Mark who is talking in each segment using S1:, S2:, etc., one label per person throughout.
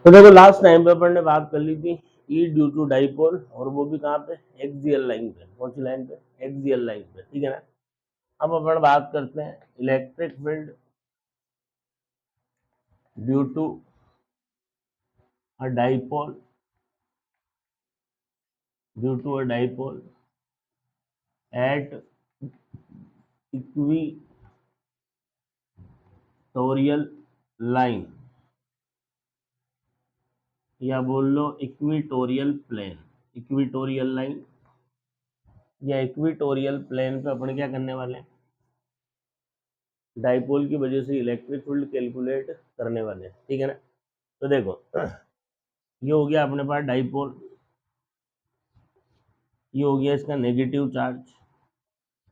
S1: तो देखो last time पे अपन ने बात कर ली थी ई ड्यू टू डाइपोल, और वो भी कहाँ पे, एक्सियल लाइन पे। कौन सी लाइन पे? एक्सियल लाइन पे, ठीक है ना। अब अपन बात करते हैं electric field due to a dipole, due to a dipole at equatorial line, या बोल लो इक्विटोरियल प्लेन। इक्विटोरियल लाइन या इक्विटोरियल प्लेन पे अपन क्या करने वाले हैं, डाइपोल की वजह से इलेक्ट्रिक फील्ड कैलकुलेट करने वाले हैं, ठीक है ना। तो देखो ये हो गया अपने पास डाइपोल, ये हो गया इसका नेगेटिव चार्ज,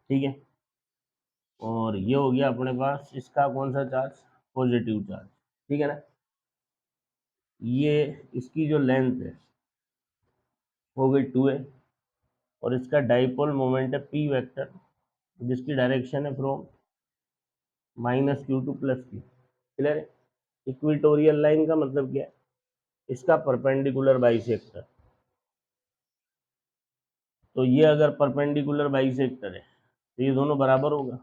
S1: ठीक है, और ये हो गया अपने पास इसका कौन सा चार्ज, पॉजिटिव चार्ज, ठीक है ना। ये इसकी जो लेंथ है हो गई 2a, और इसका डाइपोल मोमेंट है p वेक्टर, जिसकी डायरेक्शन है from -q to +q, clear है। इक्विटोरियल लाइन का मतलब क्या है, इसका परपेंडिकुलर बाइसेक्टर। तो ये अगर परपेंडिकुलर बाइसेक्टर है तो ये दोनों बराबर होगा,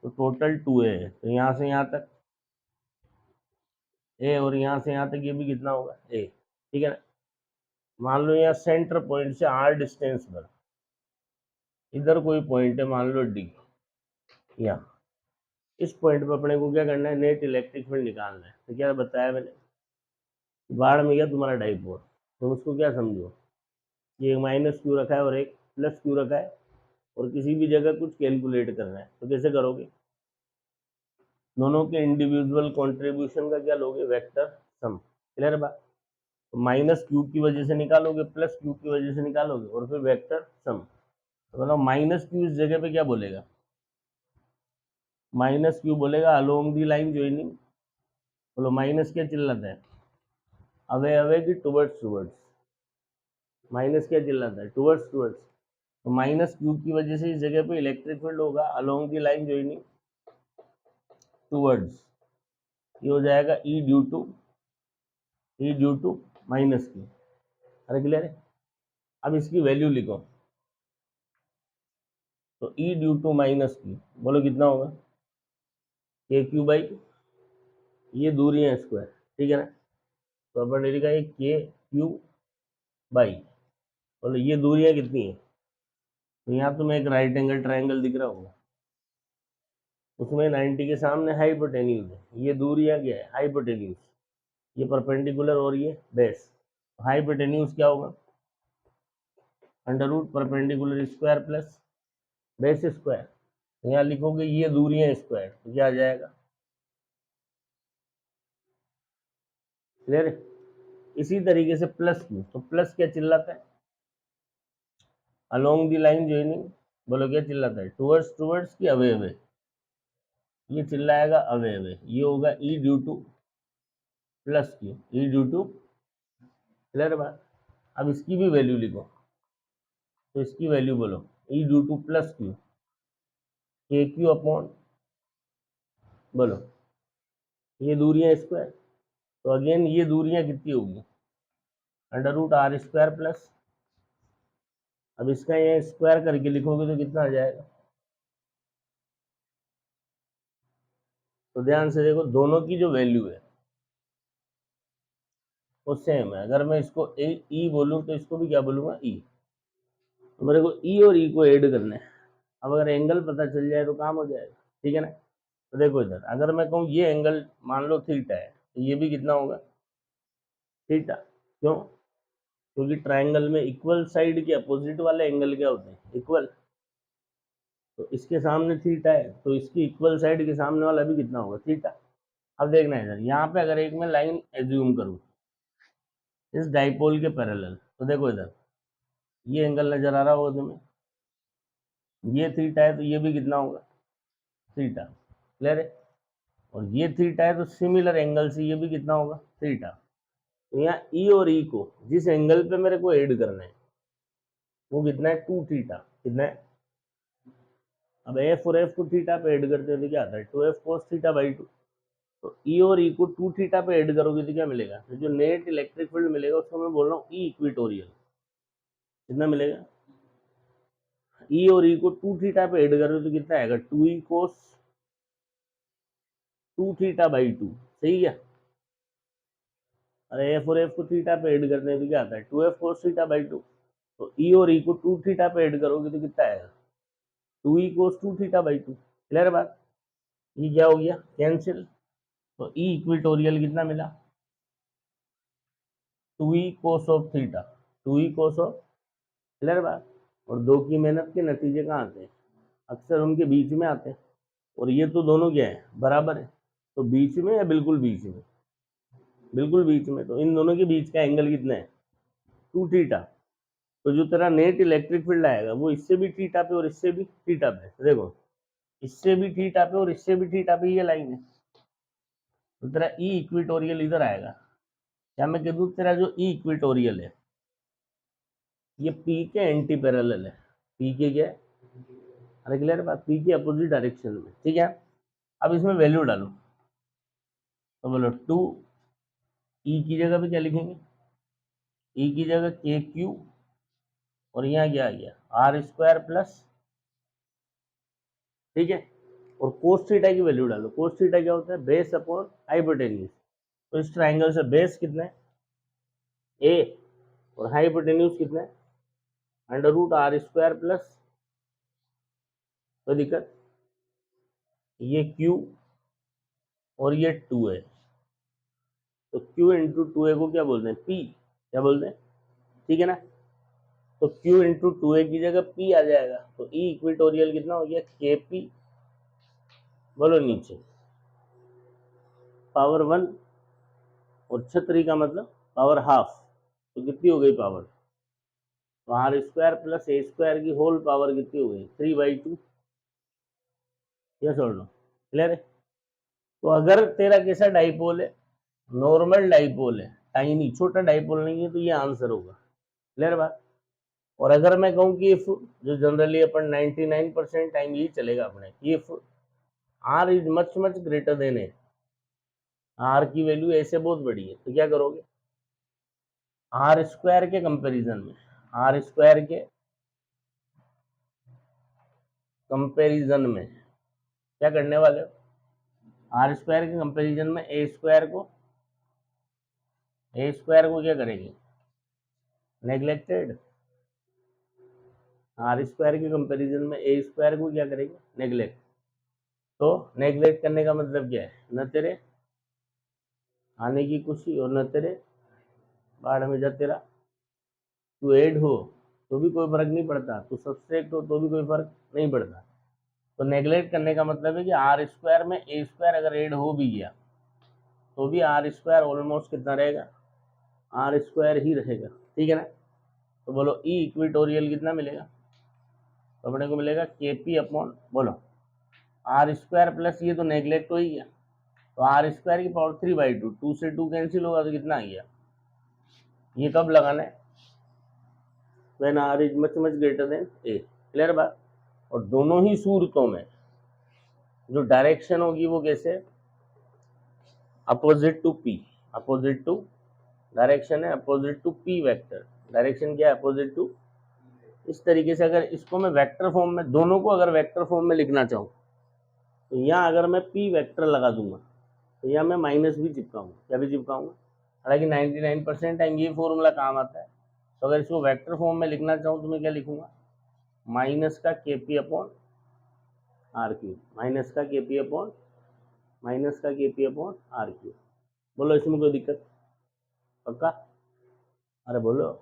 S1: तो टोटल 2a है, तो यहाँ से यहाँ तक a, और यहाँ से यहाँ तक ये भी कितना होगा, a, ठीक है ना। मान लो यहाँ सेंटर पॉइंट से r डिस्टेंस पर इधर कोई पॉइंट है, मान लो d, यहाँ इस पॉइंट पर अपने को क्या करना है, नेट इलेक्ट्रिक फील्ड निकालना है। तो क्या बताया मैंने, बाढ़ में गया तुम्हारा डाइपोल, तुम उसको क्या समझो, ये एक -q रखा है और एक +q रखा है, और किसी भी जगह कुछ कैलकुलेट करना है, तो कैसे करोगे, दोनों के इंडिविजुअल कंट्रीब्यूशन का क्या लोगे, वेक्टर सम, क्लियर बात। तो -q की वजह से निकालोगे, +q की वजह से निकालोगे, और फिर वेक्टर सम। तो मतलब -q इस जगह पे क्या बोलेगा, -q बोलेगा अलोंग दी लाइन ज्वाइनिंग, बोलो माइनस क्या चिल्लाता है, अवे अवे की टुवर्ड्स टुवर्ड्स, माइनस क्या चिल्लाता है, टुवर्ड्स टुवर्ड्स। तो -q की वजह से इस जगह पे इलेक्ट्रिक फील्ड होगा along the line joining towards, ये हो जाएगा ई ड्यू टू -q। अरे क्लियर है। अब इसकी वैल्यू लिखो, तो ई ड्यू टू -q, बोलो कितना होगा, के क्यू बाई, ये दूरी है स्क्वायर, ठीक है ना। तो अपन ने लिखा है के क्यू बाई, बोलो ये दूरियां कितनी है, तो यहाँ तुम्हें एक राइट एंगल ट्राइंगल दिख रहा होगा, उसमें 90 के सामने हाइपोटेन्यूज है, ये दूरियां क्या है, हाइपोटेन्यूज, ये परपेंडिकुलर और ये बेस। हाइपोटेन्यूज क्या होगा, under root perpendicular square plus base square. यहाँ लिखोगे ये दूरियां स्क्वायर, तो क्या आ जाएगा, क्लियर है। इसी तरीके से +q, तो प्लस क्या चिल्लाता है, अलोंग दी लाइन ज्वाइनिंग, बोलो क्या चिल्लाता है, टुवर्ड्स टुवर्ड्स की अवे अवे, ये चिल्लाएगा अवे अवे, ये होगा E due to +q, E due to, clear बात। अब इसकी भी वैल्यू लिखो, तो इसकी वैल्यू बोलो ई ड्यू टू +q, के क्यू अपॉन, बोलो ये दूरियां स्क्वायर, तो अगेन ये दूरियां कितनी होगी, √r² प्लस, अब इसका ये स्क्वायर करके लिखोगे तो कितना आ जाएगा। तो ध्यान से देखो, दोनों की जो वैल्यू है वो सेम है। अगर मैं इसको ई बोलूँ तो इसको भी क्या बोलूँगा, ई। तो मेरे को ई और ई को ऐड करना है। अब अगर एंगल पता चल जाए तो काम हो जाएगा, ठीक है ना। तो देखो इधर अगर मैं कहूँ ये एंगल मान लो थीटा है, तो ये भी कितना होगा, थीटा। क्यों, क्योंकि ट्राइंगल में इक्वल साइड के अपोजिट वाले एंगल क्या होते हैं, इक्वल। तो इसके सामने थीटा है, तो इसकी इक्वल साइड के सामने वाला भी कितना होगा, थीटा। अब देखना है इधर, यहाँ पे अगर एक मैं लाइन एज्यूम करूँ इस डाइपोल के पैरेलल, तो देखो इधर ये एंगल नजर आ रहा होगा तुम्हें, ये थीटा है, तो ये भी कितना होगा, थीटा, क्लियर है। और ये थीटा है, तो सिमिलर एंगल से ये भी कितना होगा, थीटा। तो यहाँ ई और ई को जिस एंगल पे मेरे को ऐड करना है वो कितना है, 2 थीटा, कितना है। अब एफ और एफ को थीटा पे ऐड करते हैं तो क्या आता है, 2f cos θ/2, तो ई और ई को 2 थीटा पे ऐड करोगे तो क्या मिलेगा, तो जो नेट इलेक्ट्रिक फील्ड मिलेगा उसको मैं बोल रहा हूँ ई इक्वेटोरियल। कितना मिलेगा, ई और ई को 2 थीटा पे ऐड करोगे तो कितना आएगा, 2e कोस 2 थीटा बाई 2, सही है। अरे एफ और एफ को थीटा पे ऐड करने तो क्या आता है, 2f कोस थीटा बाई 2। तो ई और ई को 2 थीटा पे ऐड करोगे तो कितना आएगा, 2e cos 2 theta by 2। Clear बात, ये क्या हो गया, कैंसिल। तो ई इक्वेटोरियल कितना मिला, 2e cos of theta, 2e cos of. Clear बात, और दो की मेहनत के नतीजे कहाँ आते हैं, अक्सर उनके बीच में आते हैं। और ये तो दोनों क्या है, बराबर है। तो बीच में या बिल्कुल बीच में, बिल्कुल बीच में। तो इन दोनों के बीच का एंगल कितना है, 2 थीटा। तो जो तेरा नेट इलेक्ट्रिक फील्ड आएगा वो इससे भी थीटा पे और इससे भी थीटा पे, देखो इससे भी थीटा पे और इससे भी थीटा पे, ये लाइन है। तो तेरा ई इक्वेटोरियल इधर आएगा। क्या मैं कह दूं, तेरा जो ई इक्वेटोरियल है ये पी के एंटी पैरेलल है। पी के क्या है, अरे क्लियर बात, पी के अपोजिट डायरेक्शन में, ठीक है। अब इसमें वैल्यू डालो, तो बोलो 2 ई की जगह पे क्या लिखेंगे, ई की जगह के क्यू, और यहाँ क्या आ गया आर स्क्वायर प्लस, ठीक है। और कोस थीटा की वैल्यू डालो, कोस थीटा क्या होता है, बेस अपॉन हाइपोटेन्यूज। तो इस ट्राइंगल से बेस कितना है, ए, और हाइपोटेन्यूज कितना है, under root R square plus, कोई दिक्कत, ये क्यू और ये 2 है। तो क्यू इंटू 2 को क्या बोलते हैं, पी, क्या बोलते हैं, ठीक है ना। तो क्यू इंटू 2 की जगह पी आ जाएगा। तो ई इक्वेटोरियल कितना हो गया, के पी, बोलो नीचे पावर 1, और छतरी का मतलब पावर हाफ, तो कितनी हो गई पावर, तो R square plus A square की होल पावर कितनी हो गई, 3/2। यस और नो, क्लियर है। तो अगर तेरा कैसा डाइपोल है, नॉर्मल डाइपोल है, टाइनी छोटा डाइपोल नहीं है, तो ये आंसर होगा। क्लियर बात। और अगर मैं कहूँ कि इफ, जो जनरली अपन 99% टाइम यही चलेगा अपने, if R is much much greater than A, R की वैल्यू ऐसे बहुत बड़ी है, तो क्या करोगे, आर स्क्वायर के कंपैरिजन में, आर स्क्वायर के कंपैरिजन में क्या करने वाले हो, आर स्क्वायर के कंपैरिजन में ए स्क्वायर को क्या करेंगे, नेग्लेक्टेड। आर स्क्वायर के कंपैरिजन में ए स्क्वायर को क्या करेंगे, नेग्लेक्ट। तो नेग्लेक्ट करने का मतलब क्या है, न तेरे आने की खुशी और न तेरे बाढ़ में जा तेरा। तू एड हो तो भी कोई फर्क नहीं पड़ता, तू सब्सट्रैक्ट हो तो भी कोई फर्क नहीं पड़ता। तो नेग्लेक्ट करने का मतलब है कि आर स्क्वायर में ए स्क्वायर अगर एड हो भी गया तो भी आर स्क्वायर ऑलमोस्ट कितना रहेगा, आर स्क्वायर ही रहेगा, ठीक है ना। तो बोलो ई इक्वेटोरियल कितना मिलेगा, तो अपने को मिलेगा के पी अपॉन, बोलो आर स्क्वायर प्लस, ये तो नेग्लेक्ट हो ही गया, तो आर स्क्वायर की पावर 3/2, 2 से 2 कैंसिल होगा तो कितना आ गया। ये कब लगाना है, when R is much much greater than A. Clear बात। और दोनों ही सूरतों में जो डायरेक्शन होगी वो कैसे, opposite to P, opposite to, direction है opposite to P vector, direction क्या है, अपोजिट टू। इस तरीके से अगर इसको मैं वेक्टर फॉर्म में, दोनों को अगर वेक्टर फॉर्म में लिखना चाहूँ, तो यहाँ अगर मैं पी वेक्टर लगा दूंगा तो यहाँ मैं माइनस भी चिपकाऊंगा, क्या भी चिपकाऊंगा। हालांकि 99% टाइम ये फॉर्मूला काम आता है। तो अगर इसको वेक्टर फॉर्म में लिखना चाहूँ तो मैं क्या लिखूंगा, माइनस का K P upon R cube, minus का के पी अपॉन, माइनस का K P upon R Q. बोलो इसमें कोई दिक्कत, पक्का, अरे बोलो,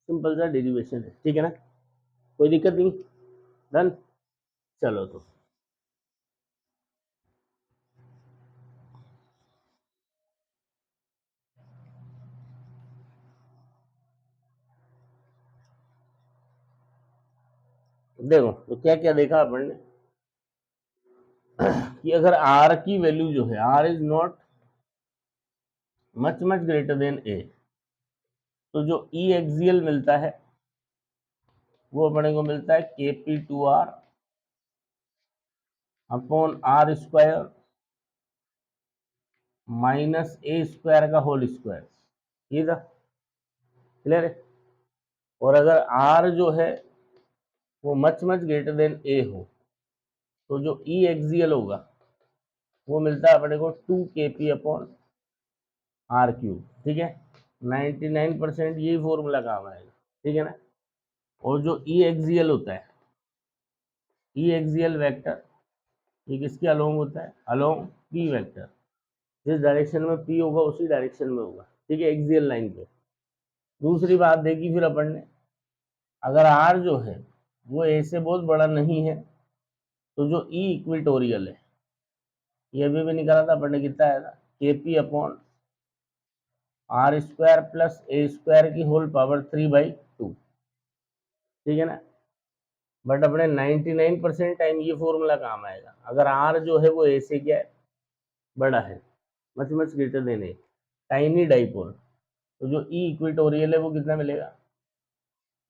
S1: सिंपल सा डेरिवेशन है, ठीक है ना, कोई दिक्कत नहीं, डन। चलो तो देखो, तो क्या क्या देखा अपन ने कि अगर आर की वैल्यू जो है, R is not much much greater than a, तो जो ई एक्सियल मिलता है वो अपने को मिलता है K P 2 R upon R square minus A square का होल स्क्वायर, ये था। क्लियर है। और अगर आर जो है वो मच ग्रेटर देन ए हो तो जो ई एक्सियल होगा वो मिलता है अपने को 2 kp अपॉन आर क्यूब। ठीक है, 99% यही फॉर्मूला काम आएगा। ठीक है ना। और जो ई एक्सियल होता है, ई एक्सियल वेक्टर, ये किसके अलोंग होता है? Along P vector. जिस डायरेक्शन में पी होगा उसी डायरेक्शन में होगा। ठीक है, एक्सियल लाइन पे। दूसरी बात देखी फिर अपन ने, अगर आर जो है वो ए से बहुत बड़ा नहीं है तो जो ई इक्विटोरियल है, ये अभी भी निकाला था अपन ने, कितना आया था? K P upon R square plus A square की होल पावर 3/2। ठीक है ना। बट अपने 99% टाइम ये फॉर्मूला काम आएगा। अगर आर जो है वो ए से क्या है? बड़ा है, मच ग्रेटर देन ए, टाइनी डाइपोल, तो जो ई इक्विटोरियल है वो कितना मिलेगा?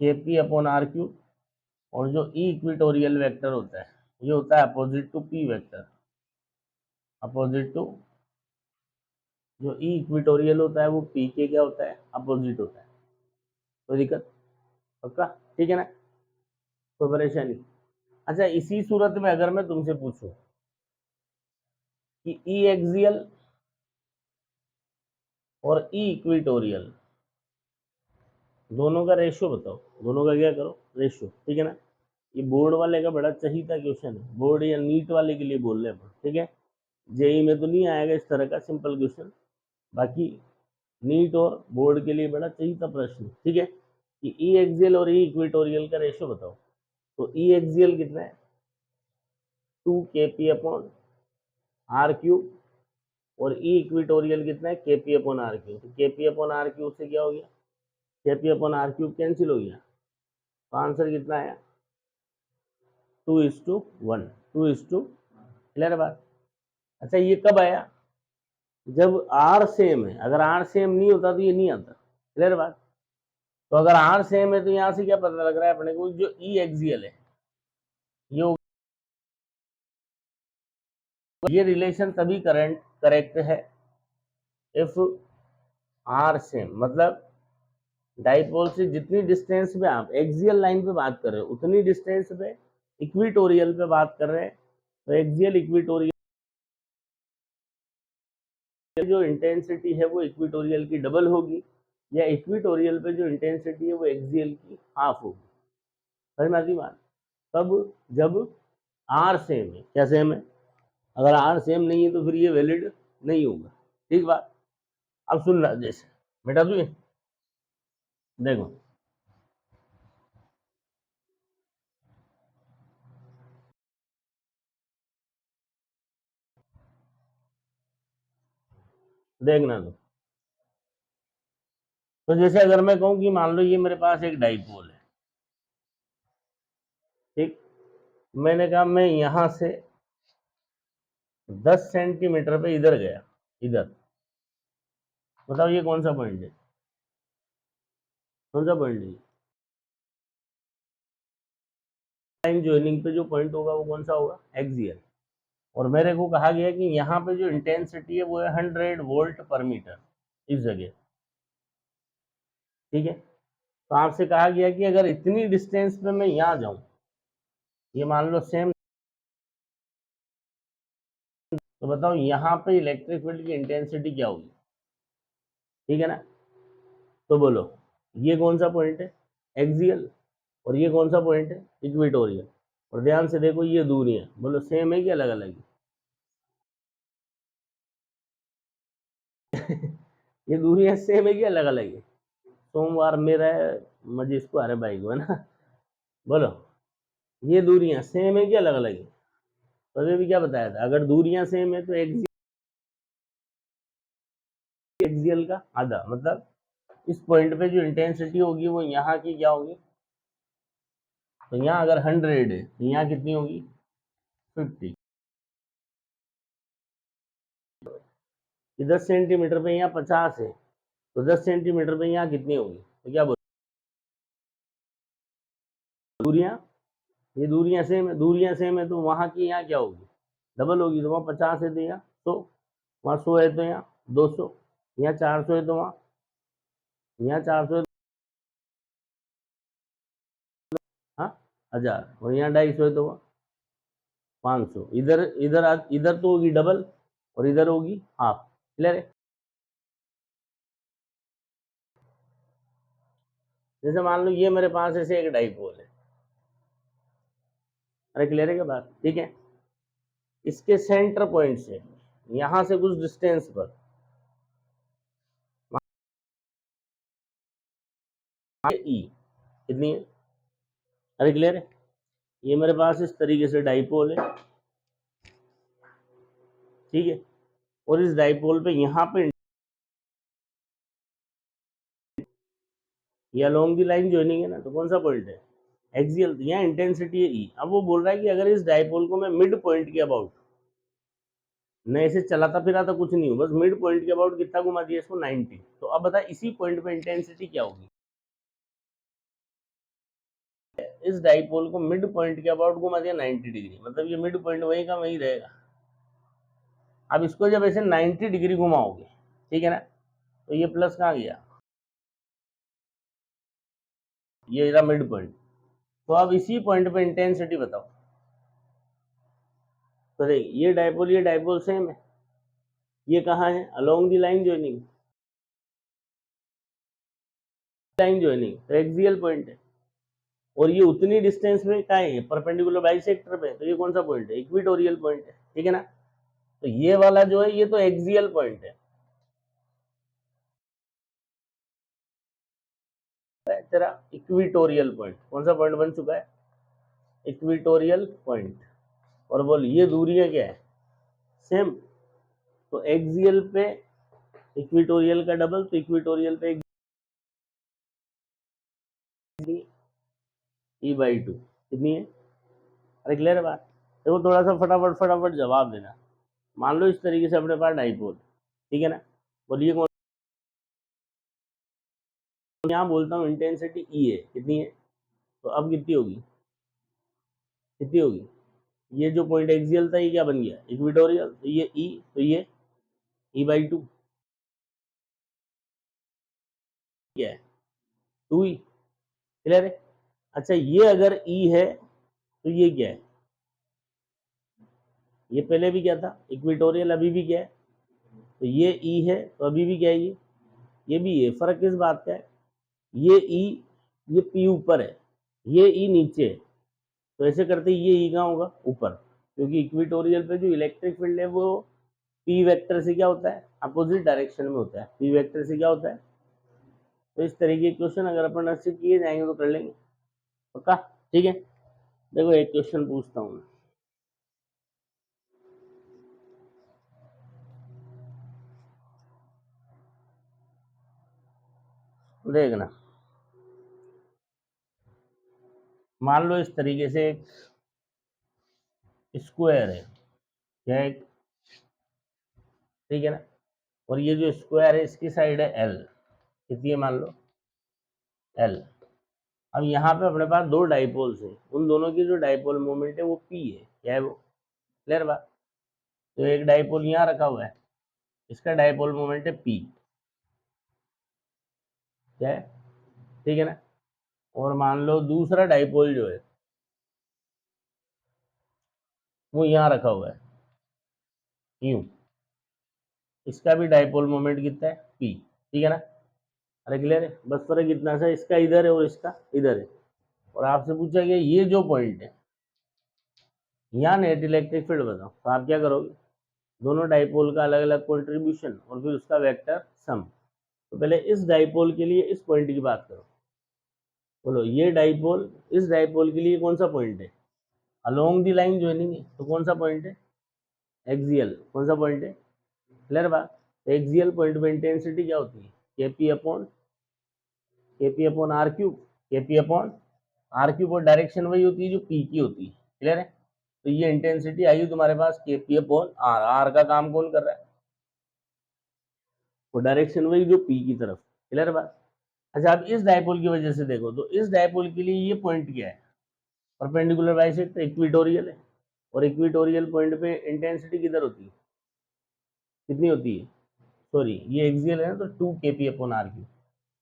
S1: के पी अपॉन आर क्यूब। और जो ई इक्विटोरियल वेक्टर होता है ये होता है opposite to P vector. Opposite to, जो ई इक्विटोरियल होता है वो पी के क्या होता है? अपोजिट होता है। कोई दिक्कत? पक्का? ठीक है ना, कोई परेशानी? अच्छा, इसी सूरत में अगर मैं तुमसे पूछूं कि ई एक्सियल और ई इक्विटोरियल दोनों का रेशियो बताओ, दोनों का क्या करो? रेशियो। ठीक है ना। ये बोर्ड वाले का बड़ा चाहिए क्वेश्चन है, बोर्ड या नीट वाले के लिए बोल रहे हैं। ठीक है, जेई में तो नहीं आएगा इस तरह का सिंपल क्वेश्चन, बाकी नीट और बोर्ड के लिए बड़ा चाहिए था प्रश्न। ठीक है, कि ई एक्सियल और ई इक्विटोरियल का रेशियो बताओ। तो ई एक्सियल कितना है? 2 kp अपॉन आर क्यूब। और ई इक्विटोरियल कितना है? kp upon R cube. तो kp अपॉन आर क्यूब से क्या हो गया? kp upon R cube cancel हो गया, तो आंसर कितना आया? 2:1, 2:, क्लियर बात? अच्छा, ये कब आया? जब आर सेम है। अगर आर सेम नहीं होता तो ये नहीं आता। क्लियर बात? तो अगर आर सेम है तो यहाँ से क्या पता लग रहा है अपने को? जो ई एक्सियल है ये रिलेशन तभी करेक्ट है इफ आर सेम, मतलब डाइपोल से जितनी डिस्टेंस पे आप एक्सियल लाइन पे बात कर रहे हो उतनी डिस्टेंस पे इक्विटोरियल पे बात कर रहे हैं, तो एक्सियल इक्विटोरियल जो इंटेंसिटी है वो इक्विटोरियल की डबल होगी, या इक्विटोरियल पे जो इंटेंसिटी है वो एक्सियल की हाफ होगी। समझ में आती बात? तब जब आर सेम है। क्या सेम है? अगर आर सेम नहीं है तो फिर ये वैलिड नहीं होगा। ठीक बात? अब सुन रहा, जैसे बेटा तू देखो, देखना तो जैसे अगर मैं कहूँ कि मान लो ये मेरे पास एक डाइपोल है। ठीक, मैंने कहा मैं यहां से 10 सेंटीमीटर पे इधर गया, इधर, बताओ ये कौन सा पॉइंट है? कौन सा पॉइंट है? लाइन ज्वाइनिंग पे जो पॉइंट होगा वो कौन सा होगा? एक्सियल। और मेरे को कहा गया कि यहाँ पे जो इंटेंसिटी है वो है 100 वोल्ट/मीटर इस जगह। ठीक है, तो आपसे कहा गया कि अगर इतनी डिस्टेंस पे मैं यहाँ जाऊं, ये मान लो सेम, तो बताओ यहाँ पे इलेक्ट्रिक फील्ड की इंटेंसिटी क्या होगी? ठीक है ना। तो बोलो, ये कौन सा पॉइंट है? एक्सियल। और ये कौन सा पॉइंट है? इक्वेटोरियल। और ध्यान से देखो ये दूरियां, बोलो सेम है कि अलग अलग है? ये दूरियां सेम है कि अलग अलग है? सोमवार मेरा है, मजे इसको अरे भाई को है ना। बोलो, ये दूरियां सेम है कि अलग अलग है? तो अभी भी क्या बताया था, अगर दूरियां सेम है तो एक्सियल का आधा, मतलब इस पॉइंट पे जो इंटेंसिटी होगी वो यहाँ की क्या होगी? तो यहाँ अगर 100 है तो यहाँ कितनी होगी? 50। 10 सेंटीमीटर पे यहाँ 50 है तो 10 सेंटीमीटर पे यहाँ कितनी होगी? तो क्या बोल, दूरियां, ये दूरियां सेम है तो वहां की यहाँ क्या होगी? डबल होगी। तो वहां 50 है तो यहाँ 100। वहाँ 100 है तो यहाँ 200, यहाँ 400 है तो वहाँ, यहाँ 400 है, हाँ 1000, और यहाँ 250 है तो वहाँ 500। इधर इधर इधर तो होगी डबल और इधर होगी हाफ। क्लियर है? जैसे मान लो ये मेरे पास ऐसे एक डाइपोल है, अरे क्लियर है क्या बात? ठीक है, इसके सेंटर पॉइंट से यहां से कुछ डिस्टेंस पर ई कितनी है? अरे क्लियर है? ये मेरे पास इस तरीके से डाइपोल है, ठीक है, और इस डाइपोल पे यहाँ पे ये अलोंग दी लाइन ज्वाइनिंग है ना, तो कौन सा पॉइंट है? एक्सियल। यहाँ इंटेंसिटी है ई। अब वो बोल रहा है कि अगर इस डाइपोल को मैं मिड पॉइंट के अबाउट, मैं ऐसे चलाता फिराता कुछ नहीं हूँ, बस मिड पॉइंट के अबाउट कितना घुमा दिया इसको? 90। तो अब बता इसी पॉइंट पे इंटेंसिटी क्या होगी? इस डाइपोल को मिड पॉइंट के अबाउट घुमा दिया 90 डिग्री, मतलब ये मिड पॉइंट वहीं का वहीं रहेगा। अब इसको जब ऐसे 90 डिग्री घुमाओगे, ठीक है ना, तो ये प्लस कहाँ गया? ये रहा मिड पॉइंट। तो अब इसी पॉइंट पे इंटेंसिटी बताओ। तो देख ये डाइपोल सेम है, ये कहाँ है? Along the line joining, line joining तो एक्सियल पॉइंट है, और ये उतनी डिस्टेंस में कहाँ है? परपेंडिकुलर बाइसेक्टर पे। तो ये कौन सा पॉइंट है? इक्वेटोरियल पॉइंट है, ठीक है ना। तो ये वाला जो है ये तो एक्सियल पॉइंट है, तेरा इक्वेटोरियल पॉइंट। कौन सा पॉइंट बन चुका है? Equatorial point. और बोल ये दूरियां क्या है? सेम। तो एक्सियल पे इक्वेटोरियल का डबल, तो इक्वेटोरियल पे E/2 कितनी है? अरे क्लियर है बात? देखो थोड़ा सा फटाफट फटाफट जवाब देना। मान लो इस तरीके से अपने पास डाइपोल, ठीक है ना, बोलिए कौन? यहाँ बोलता हूँ इंटेंसिटी ई है, कितनी है? तो अब कितनी होगी? कितनी होगी? ये जो पॉइंट एक्सियल था ये क्या बन गया? इक्वेटोरियल। तो ये ई, तो ये E/2 क्या है? 2E। क्लियर है? अच्छा ये अगर ई है तो ये क्या है? ये पहले भी क्या था? इक्वेटोरियल। अभी भी क्या है? तो ये ई है, तो अभी भी क्या है? ये भी है। फर्क किस बात का है? ये ई, ये पी ऊपर है, ये ई नीचे है। तो ऐसे करते ये ई कहाँ होगा? ऊपर, क्योंकि इक्वेटोरियल पे जो इलेक्ट्रिक फील्ड है वो पी वेक्टर से क्या होता है? अपोजिट डायरेक्शन में होता है। पी वेक्टर से क्या होता है? तो इस तरीके के क्वेश्चन अगर अपन अच्छे किए जाएंगे तो कर लेंगे पक्का। ठीक है, देखो एक क्वेश्चन पूछता हूँ मैं, देखना। मान लो इस तरीके से एक स्क्वायर है, क्या है? ठीक है ना, और ये जो स्क्वायर है इसकी साइड है एल, कितनी है मान लो? एल। अब यहाँ पे अपने पास दो डाइपोल्स हैं, उन दोनों की जो डाइपोल मोमेंट है वो पी है, क्या है वो? क्लियर बात? तो एक डाइपोल यहाँ रखा हुआ है, इसका डाइपोल मोमेंट है पी, क्या है? ठीक है ना। और मान लो दूसरा डाइपोल जो है वो यहाँ रखा हुआ है, क्यू, इसका भी डाइपोल मोमेंट कितना है? पी, ठीक है ना। अरे क्लियर है? बस फर्क इतना सा, इसका इधर है और इसका इधर है। और आपसे पूछा गया ये जो पॉइंट है यहाँ नेट इलेक्ट्रिक फील्ड बताओ, तो आप क्या करोगे? दोनों डाइपोल का अलग अलग कॉन्ट्रीब्यूशन और फिर उसका वेक्टर सम। तो पहले इस डाइपोल के लिए इस पॉइंट की बात करो, बोलो ये डाइपोल, इस डाइपोल के लिए कौन सा पॉइंट है? अलोंग दी लाइन ज्वाइनिंग है, तो कौन सा पॉइंट है? एक्सियल। कौन सा पॉइंट है? क्लियर बात? एक्सियल पॉइंट पे इंटेंसिटी क्या होती है? KP upon R cube, KP upon R cube, और डायरेक्शन वही होती है जो पी की होती है। क्लियर है? तो ये इंटेंसिटी आई तुम्हारे पास केपी अपॉन आर। आर का काम कौन कर रहा है? वो डायरेक्शन वही जो पी की तरफ। क्लियर बात? अच्छा अब इस डायपोल की वजह से देखो, तो इस डायपोल के लिए ये पॉइंट क्या है? परपेंडिकुलर बाइसेक्टर, इक्वेटोरियल है, और इक्वेटोरियल पॉइंट पे इंटेंसिटी किधर होती है? कितनी होती है, सॉरी ये एक्सियल है ना, तो 2 kp/r3।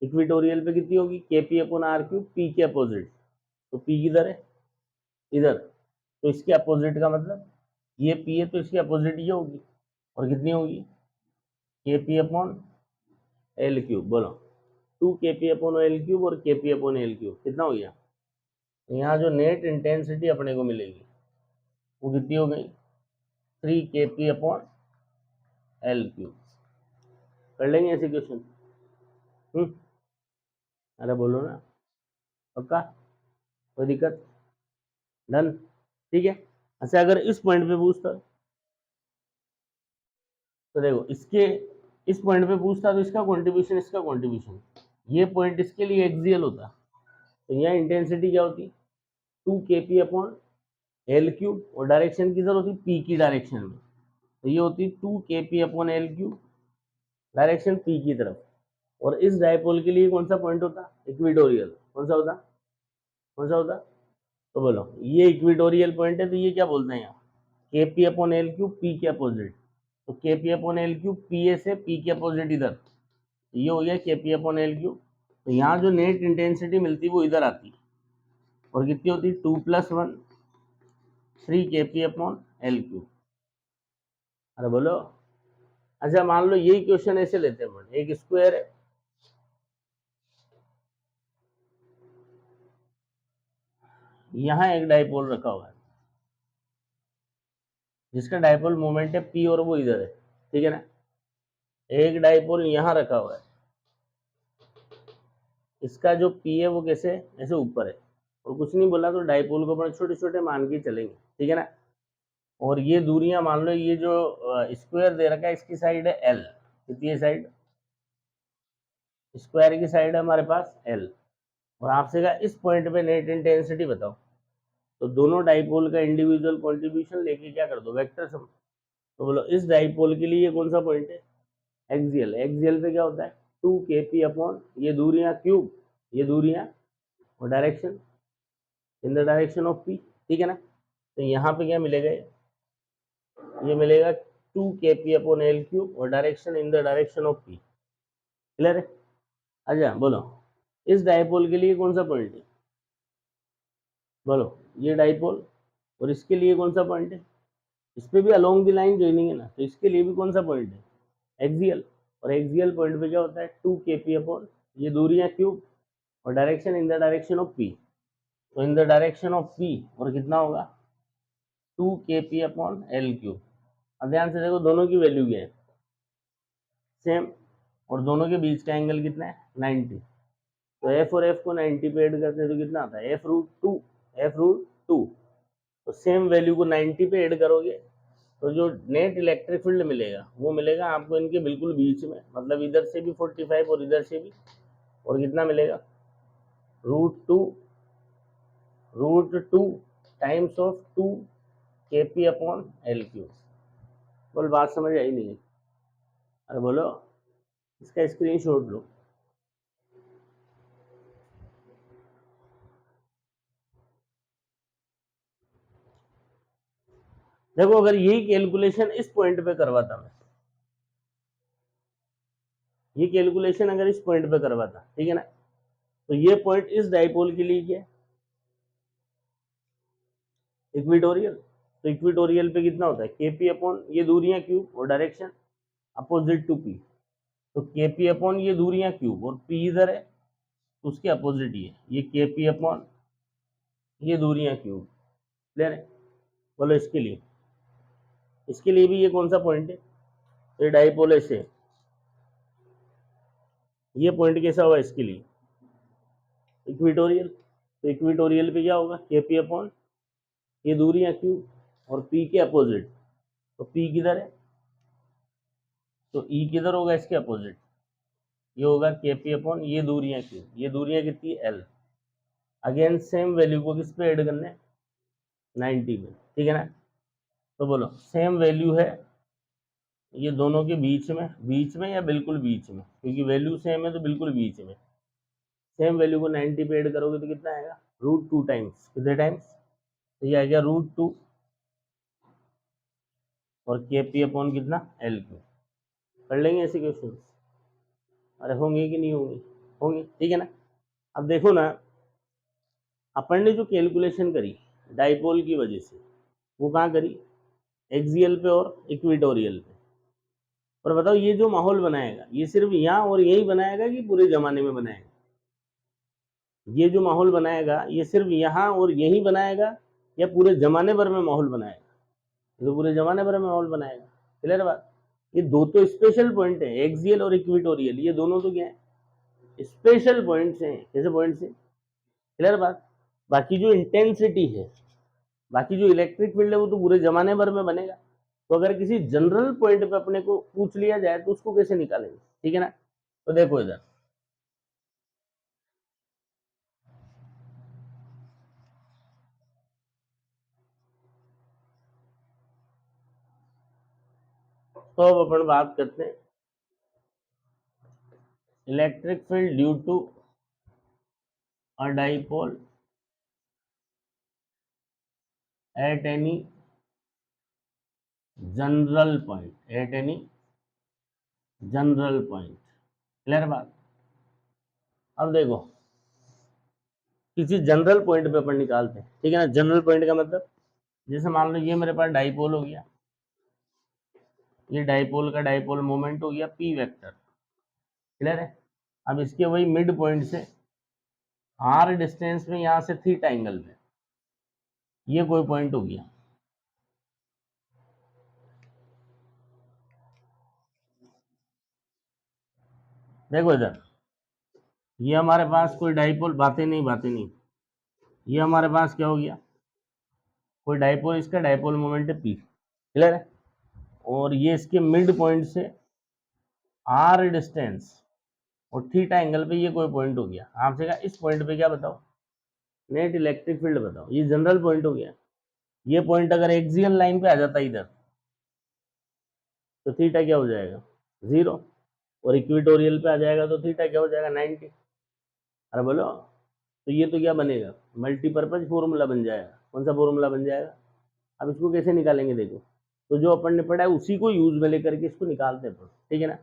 S1: इक्विटोरियल पे कितनी होगी, kp/r3 पी के अपोजिट, तो पी किधर है, इधर, तो इसके अपोजिट का मतलब ये पी है, तो इसकी अपोजिट ये होगी, और कितनी होगी, kp/l3। बोलो 2 kp/l3 और kp/l3 कितना हो गया। तो यहाँ जो नेट इंटेंसिटी अपने को मिलेगी वो कितनी हो गई, 3 kp/l3। कर लेंगे ऐसे क्वेश्चन। अरे बोलो ना, पक्का, कोई दिक्कत, डन, ठीक है। अच्छा अगर इस पॉइंट पे पूछता तो देखो इसके, इस पॉइंट पे पूछता तो इसका कंट्रीब्यूशन, इसका कंट्रीब्यूशन, ये पॉइंट इसके लिए एक्सियल होता, तो यहाँ इंटेंसिटी क्या होती, 2 kp/l3, और डायरेक्शन किधर होती, पी की डायरेक्शन में, तो ये होती 2 kp/l3, डायरेक्शन पी की तरफ। और इस डायपोल के लिए कौन सा पॉइंट होता, इक्विटोरियल, कौन सा होता, कौन सा होता, तो बोलो ये इक्विटोरियल पॉइंट है, तो ये क्या बोलते हैं यहाँ, kp/l3 पी के अपोजिट, तो kp/l3 पी ए से पी के अपोजिट इधर, ये हो गया kp/l3। तो यहाँ जो नेट इंटेंसिटी मिलती वो इधर आती, और कितनी होती, 2+1 3 kp/l3। अरे बोलो, अच्छा मान लो यही क्वेश्चन ऐसे लेते हैं, एक स्क्वायर है, यहाँ एक डाइपोल रखा हुआ है जिसका डाइपोल मोमेंट है पी, और वो इधर है, ठीक है ना। एक डाइपोल यहाँ रखा हुआ है, इसका जो पी है वो कैसे, ऐसे ऊपर है, और कुछ नहीं बोला, तो डाइपोल को अपने छोटे छोटे मान के चलेंगे, ठीक है ना। और ये दूरियां मान लो, ये जो स्क्वायर दे रखा है इसकी साइड है एल, कितनी है साइड, स्क्वायर की साइड है हमारे पास एल, और आपसे कहा इस पॉइंट पे नेट इंटेंसिटी बताओ, तो दोनों डाइपोल का इंडिविजुअल कंट्रीब्यूशन लेके क्या कर दो, वेक्टर सम। तो बोलो इस डाइपोल के लिए कौन सा पॉइंट है, एक्सियल, एक्सियल पे क्या होता है 2 kp/ ये दूरियां क्यूब, ये दूरियां, और direction in the direction of P, ठीक है ना। तो यहाँ पे क्या मिलेगा, ये मिलेगा 2 kp/l3 और direction in the direction of P, clear है। अच्छा बोलो इस डाइपोल के लिए कौन सा पॉइंट है, बोलो ये डाइपोल, और इसके लिए कौन सा पॉइंट है, इस पे भी अलोंग द लाइन ज्वाइनिंग है ना, तो इसके लिए भी कौन सा पॉइंट है, एक्सियल, और एक्सियल पॉइंट पे क्या होता है 2 kp/ ये दूरियां क्यूब, और direction in the direction of P, तो in the direction of P, और कितना होगा 2 kp/l3। अब ध्यान से देखो दोनों की वैल्यू क्या है, सेम, और दोनों के बीच का एंगल कितना है 90, तो एफ और एफ को 90 पे ऐड करते हैं तो कितना आता है f√2, f√2, तो सेम वैल्यू को 90 पे ऐड करोगे तो जो नेट इलेक्ट्रिक फील्ड मिलेगा वो मिलेगा आपको इनके बिल्कुल बीच में, मतलब इधर से भी 45 और इधर से भी, और कितना मिलेगा √2 टाइम्स ऑफ 2 kp/l3। बोल बात समझ आई नहीं, अरे बोलो, इसका स्क्रीनशॉट लो। देखो अगर यही कैलकुलेशन इस पॉइंट पे करवाता मैं, ये कैलकुलेशन अगर इस पॉइंट पे करवाता, ठीक है ना, तो ये पॉइंट इस डाइपोल के लिए क्या है, इक्विटोरियल, तो इक्विटोरियल पे कितना होता है kp/ ये दूरियां क्यूब, और डायरेक्शन अपोजिट टू पी, तो kp/ ये दूरियां क्यूब, और p इधर है, तो उसके अपोजिट ये kp/ ये दूरियां क्यूब, क्लियर है। बोलो इसके लिए भी ये कौन सा पॉइंट है, तो ये डाइपोल ऐसे, ये पॉइंट कैसा होगा इसके लिए, इक्विटोरियल, तो इक्विटोरियल पे क्या होगा kp/ ये दूरियां क्यूब, और p के अपोजिट, तो p किधर है, तो e किधर होगा इसके अपोजिट, ये होगा kp/ ये दूरियां क्यूब, ये दूरियां कितनी l, अगेन सेम वैल्यू को किस पे ऐड करना है 90 में, ठीक है ना। तो बोलो सेम वैल्यू है ये दोनों के बीच में या बिल्कुल बीच में, क्योंकि वैल्यू सेम है तो बिल्कुल बीच में, सेम वैल्यू को 90 पे ऐड करोगे तो कितना आएगा √2 टाइम्स, कितने टाइम्स, तो ये आ गया √2 और kp/ कितना l3, कर लेंगे ऐसे क्वेश्चन? अरे होंगे कि नहीं होंगे? होंगे, ठीक है ना। अब देखो ना, अपन ने जो कैलकुलेशन करी डाइपोल की वजह से, वो कहाँ करी? एक्सियल पे और इक्वेटोरियल पे। और बताओ ये जो माहौल बनाएगा ये सिर्फ यहाँ और यही बनाएगा कि पूरे जमाने में बनाएगा? ये जो माहौल बनाएगा ये सिर्फ यहाँ और यही बनाएगा या पूरे जमाने भर में माहौल बनाएगा? तो पूरे जमाने भर में माहौल बनाएगा। क्लियर बात? ये दो तो स्पेशल पॉइंट है, एक्सियल और इक्वेटोरियल, ये दोनों तो क्या है? स्पेशल पॉइंट्स हैं। कैसे पॉइंट्स हैं? क्लियर बात? बाकी जो इंटेंसिटी है, बाकी जो इलेक्ट्रिक फील्ड है वो तो पूरे जमाने भर में बनेगा। तो अगर किसी जनरल पॉइंट पे अपने को पूछ लिया जाए तो उसको कैसे निकालेंगे? ठीक है ना। तो देखो इधर, तो अब अपन बात करते हैं electric field due to a dipole at any general point, at any general point. Clear बात? अब देखो, किसी जनरल पॉइंट पे अपन निकालते हैं, ठीक है ना। जनरल पॉइंट का मतलब, जैसे मान लो ये मेरे पास डाइपोल हो गया, ये डाइपोल का डाइपोल मोमेंट हो गया पी वेक्टर। क्लियर है? अब इसके वही मिड पॉइंट से आर डिस्टेंस में यहाँ से थीटा एंगल में ये कोई पॉइंट हो गया। देखो इधर, ये हमारे पास कोई डाइपोल, बातें नहीं बातें नहीं, ये हमारे पास क्या हो गया? कोई डाइपोल, इसका डाइपोल मोमेंट है पी। क्लियर है? और ये इसके मिड पॉइंट से आर डिस्टेंस और थीटा एंगल पे ये कोई पॉइंट हो गया। आपसे कहा इस पॉइंट पे क्या बताओ? नेट इलेक्ट्रिक फील्ड बताओ। ये जनरल पॉइंट हो गया। ये पॉइंट अगर एक्सियल लाइन पे आ जाता इधर तो थीटा क्या हो जाएगा? 0। और इक्वेटोरियल पे आ जाएगा तो थीटा क्या हो जाएगा? 90। अरे बोलो, तो ये तो क्या बनेगा? मल्टीपर्पज फॉर्मूला बन जाएगा। कौन सा फॉर्मूला बन जाएगा? अब इसको कैसे निकालेंगे? देखो, तो जो अपन ने पढ़ा है उसी को यूज में लेकर के इसको निकालते हैं, ठीक है ना।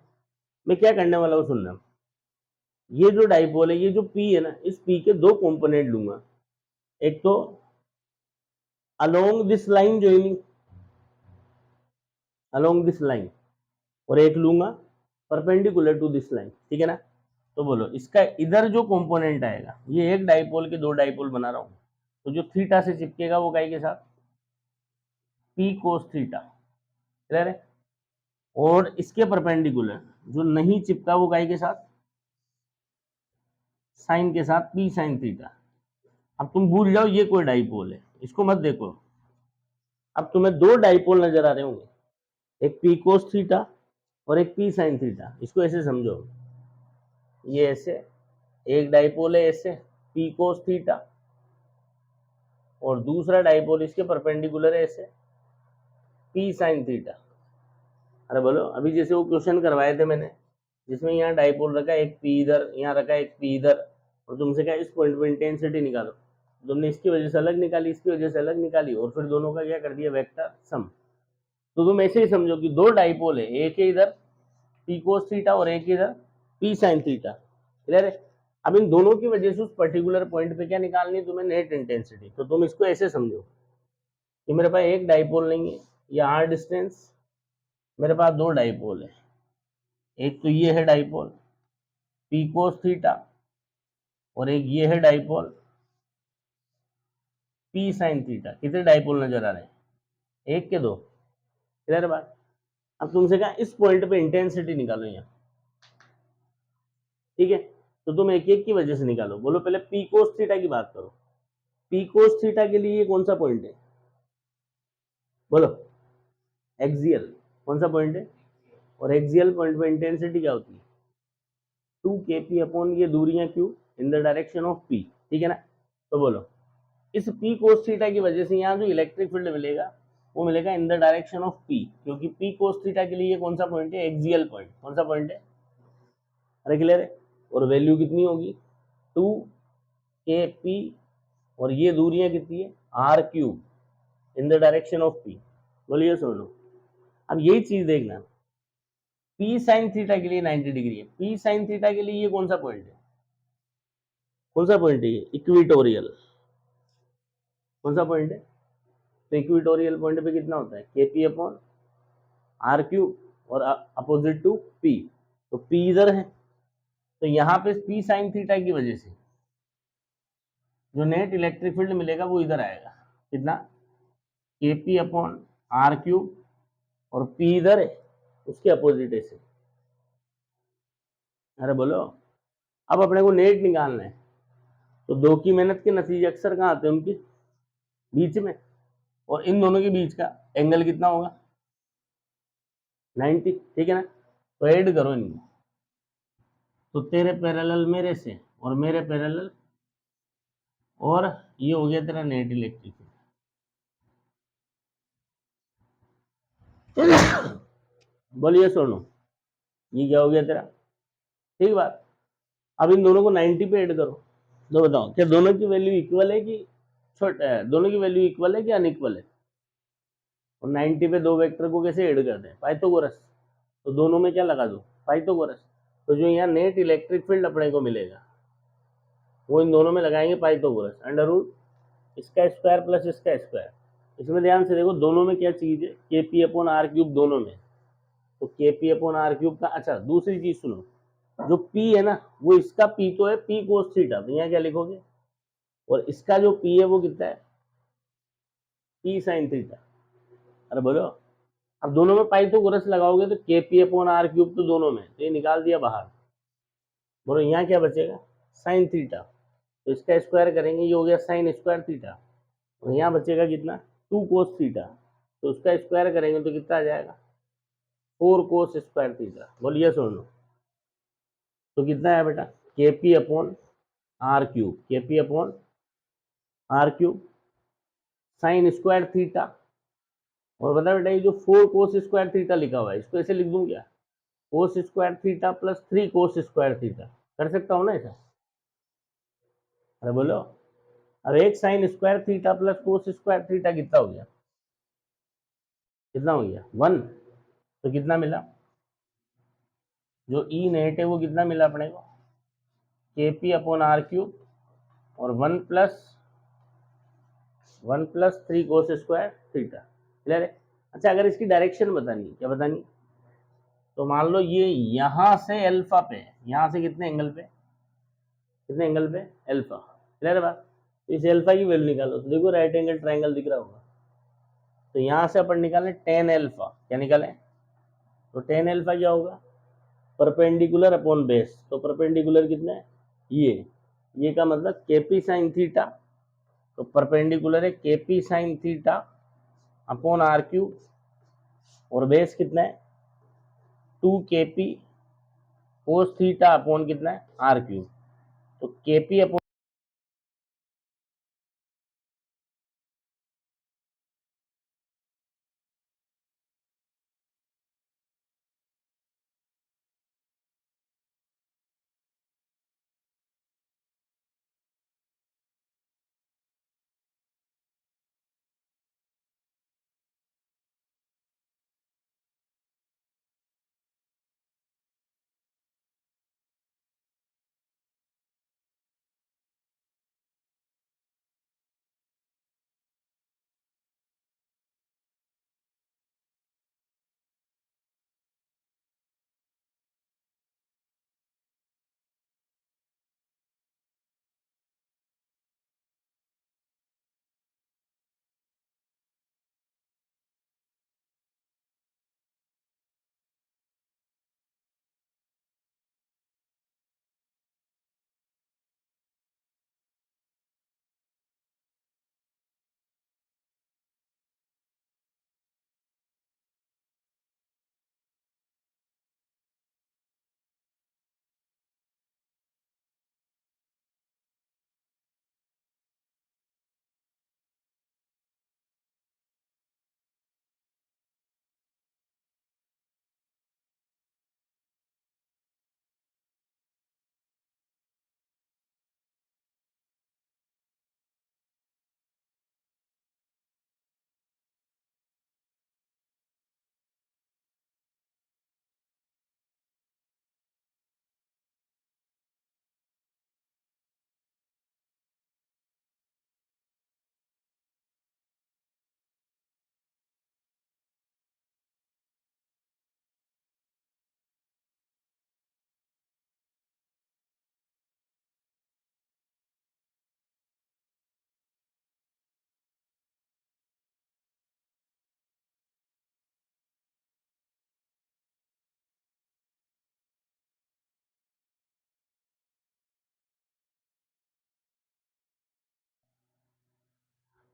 S1: मैं क्या करने वाला हूँ सुनना, ये जो डाइपोल है, ये जो पी है ना, इस पी के दो कंपोनेंट लूंगा। एक तो along this line joining, along this line, और एक लूंगा परपेंडिकुलर टू दिस लाइन, ठीक है ना। तो बोलो, इसका इधर जो कंपोनेंट आएगा, ये एक डाइपोल के दो डाइपोल बना रहा हूं, तो जो थीटा से चिपकेगा वो काई के साथ? P cos theta. क्लियर है? और इसके परपेंडिकुलर जो नहीं चिपका वो काई के साथ? साइन के साथ, पी साइन थीटा। अब तुम भूल जाओ ये कोई डाइपोल है, इसको मत देखो। अब तुम्हें दो डाइपोल नजर आ रहे होंगे, एक पी कोस थीटा और एक पी साइन थीटा। इसको ऐसे समझो, ये ऐसे एक डाइपोल है ऐसे पी कोस थीटा, और दूसरा डाइपोल इसके परपेंडिकुलर है ऐसे पी साइन थीटा। अरे बोलो, अभी जैसे वो क्वेश्चन करवाए थे मैंने, जिसमें यहाँ डाइपोल रखा है एक पी इधर, यहाँ रखा है एक पी इधर, और तुमसे क्या इस पॉइंट पे इंटेंसिटी निकालो। तुमने इसकी वजह से अलग निकाली, इसकी वजह से अलग निकाली, और फिर दोनों का क्या कर दिया? Vector sum. तो तुम ऐसे ही समझो कि दो डाइपोल है, एक है इधर पी कोस थीटा और एक इधर पी साइन थीटा। क्लियर है? अब इन दोनों की वजह से उस पर्टिकुलर पॉइंट पे क्या निकालनी है तुम्हें? Net intensity. तो तुम इसको ऐसे समझो कि मेरे पास एक डाइपोल नहीं है, ये आर डिस्टेंस, मेरे पास दो डाइपोल है। एक तो ये है डाइपोल पी कोस थीटा, और एक ये है डाइपोल पी साइन थीटा। कितने डाइपोल नजर आ रहे हैं? एक के दो। क्लियर बात? अब तुमसे कहा इस पॉइंट पे इंटेंसिटी निकालो यहाँ, ठीक है। तो तुम एक एक की वजह से निकालो। बोलो पहले पी कोस थीटा की बात करो। पी कोस थीटा के लिए ये कौन सा पॉइंट है? बोलो। एक्सियल। कौन सा पॉइंट है? और एक्सियल पॉइंट पे इंटेंसिटी क्या होती है? 2 kp अपॉन ये दूरियां Q in the direction of P, ठीक है ना। तो बोलो, इस पी कोस थीटा की वजह से यहाँ जो इलेक्ट्रिक फील्ड मिलेगा वो मिलेगा इन द डायरेक्शन ऑफ पी, क्योंकि पी कोस थीटा के लिए कौन सा पॉइंट है? Axial point. कौन सा पॉइंट है? अरे क्लियर है? और वैल्यू कितनी होगी? 2 kp, और ये दूरियां कितनी है? R cube in the direction of P. बोलिए सुन लो, अब यही चीज देखना, पी साइन थीटा के लिए 90 डिग्री है। पी साइन थीटा के लिए ये कौन सा पॉइंट है? कौन सा पॉइंट है ये? इक्विटोरियल। कौन सा पॉइंट है? तो इक्विटोरियल पॉइंट पे कितना होता है? K P upon R cube और अपोजिट टू पी, तो पी इधर है, तो यहाँ पे पी साइन थीटा की वजह से जो नेट इलेक्ट्रिक फील्ड मिलेगा वो इधर आएगा। कितना? के पी अपॉन आर क्यूब, और पी इधर है, उसके अपोजिट है से। अरे बोलो, अब अपने को नेट निकालना है, तो दो की मेहनत के नतीजे अक्सर कहाँ आते हैं? उनके बीच में, और इन दोनों के बीच का एंगल कितना होगा? 90, ठीक है ना? तो ऐड करो इनको, तो तेरे पैरेलल मेरे से और मेरे पैरेलल, और ये हो गया तेरा नेट इलेक्ट्रिक फील्ड। बोलिए सोनू, ये क्या हो गया तेरा? ठीक बात। अब इन दोनों को 90 पे ऐड करो, तो बताओ क्या दोनों की वैल्यू इक्वल है कि छोटा है? दोनों की वैल्यू इक्वल है कि अनइक्वल है? और 90 पे दो वेक्टर को कैसे ऐड करते हैं? पाइथागोरस। तो दोनों में क्या लगा दो? पाइथागोरस। तो जो यहाँ नेट इलेक्ट्रिक फील्ड अपने को मिलेगा वो इन दोनों में लगाएंगे पाइथागोरस, अंडर रूट इसका स्क्वायर प्लस इसका स्क्वायर। इसमें ध्यान से देखो, दोनों में क्या चीज है? K P upon R cube दोनों में। तो के पी अपॉन आर क्यूब का, अच्छा दूसरी चीज सुनो, जो पी है ना वो इसका पी तो है पी कोस थीटा, तो यहाँ क्या लिखोगे? और इसका जो पी है वो कितना है? P sine theta. अरे बोलो, अब दोनों में पाइथागोरस लगाओगे तो के पी अपॉन आर क्यूब तो दोनों में, तो ये निकाल दिया बाहर। बोलो यहाँ क्या बचेगा? Sign theta. तो इसका स्क्वायर करेंगे, ये हो गया साइन स्क्वायर थीटा, और यहाँ बचेगा कितना? 2 कोस थीटा। तो उसका स्क्वायर करेंगे तो कितना आ जाएगा? 4 कोस स्क्वायर थीटा। बोलिए सुन लो, तो कितना है बेटा? K P upon R cube, K P upon R cube sine square theta, और बता बेटा ये जो 4 कोस स्क्वायर थीटा लिखा हुआ है इसको ऐसे लिख दूं क्या? Cos square theta plus 3 cos square theta. कर सकता हूँ ना ऐसा? अरे बोलो, अब एक sign square theta plus cos square theta कितना हो गया? कितना हो गया? 1। तो कितना मिला? जो ई नेट है वो कितना मिला अपने को? के पी अपॉन आर क्यूब और 1 plus 3 cos square theta. Clear है? अच्छा, अगर इसकी डायरेक्शन बतानी है, क्या बतानी? तो मान लो ये यहां से अल्फा पे है, यहां से कितने एंगल पे? कितने एंगल पे? अल्फा। क्लियर है बात? तो इस अल्फा की वैल्यू निकालो, तो देखो राइट एंगल ट्राइंगल दिख रहा होगा, तो यहां से अपन निकालें टेन अल्फा। क्या निकालें? तो टेन अल्फा क्या होगा? Perpendicular upon base. तो परपेंडिकुलर कितना है? ये का मतलब केपी साइन थीटा, तो परपेंडिकुलर है KP sine theta upon R cube, और बेस कितना है? 2 केपी कोस थीटा अपॉन कितना है? R cube. तो केपी अपॉन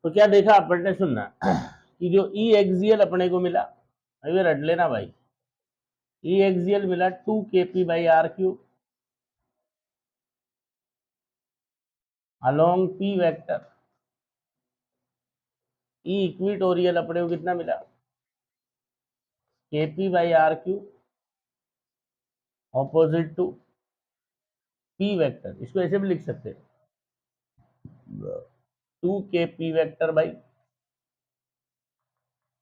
S1: तो क्या देखा अपन ने, सुनना कि जो ई एक्सियल अपने को मिला, अभी रट लेना भाई, ई एक्सियल मिला 2 kp/r³ अलोंग पी वेक्टर। ई इक्विटोरियल अपने को कितना मिला, kp/r³ opposite to P vector. इसको ऐसे भी लिख सकते हैं, 2 kp वेक्टर बाई,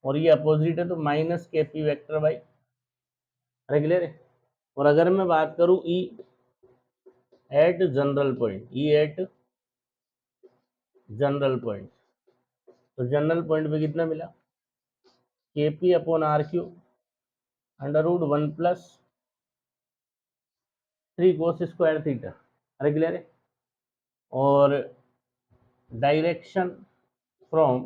S1: और ये अपोजिट है तो -kp वेक्टर बाई रेगुलर है। और अगर मैं बात करूं ई एट जनरल पॉइंट, ई एट जनरल पॉइंट, तो जनरल पॉइंट पे कितना मिला, kp/r³ √1+3 cos² रेगुलर है। और डायरेक्शन फ्रॉम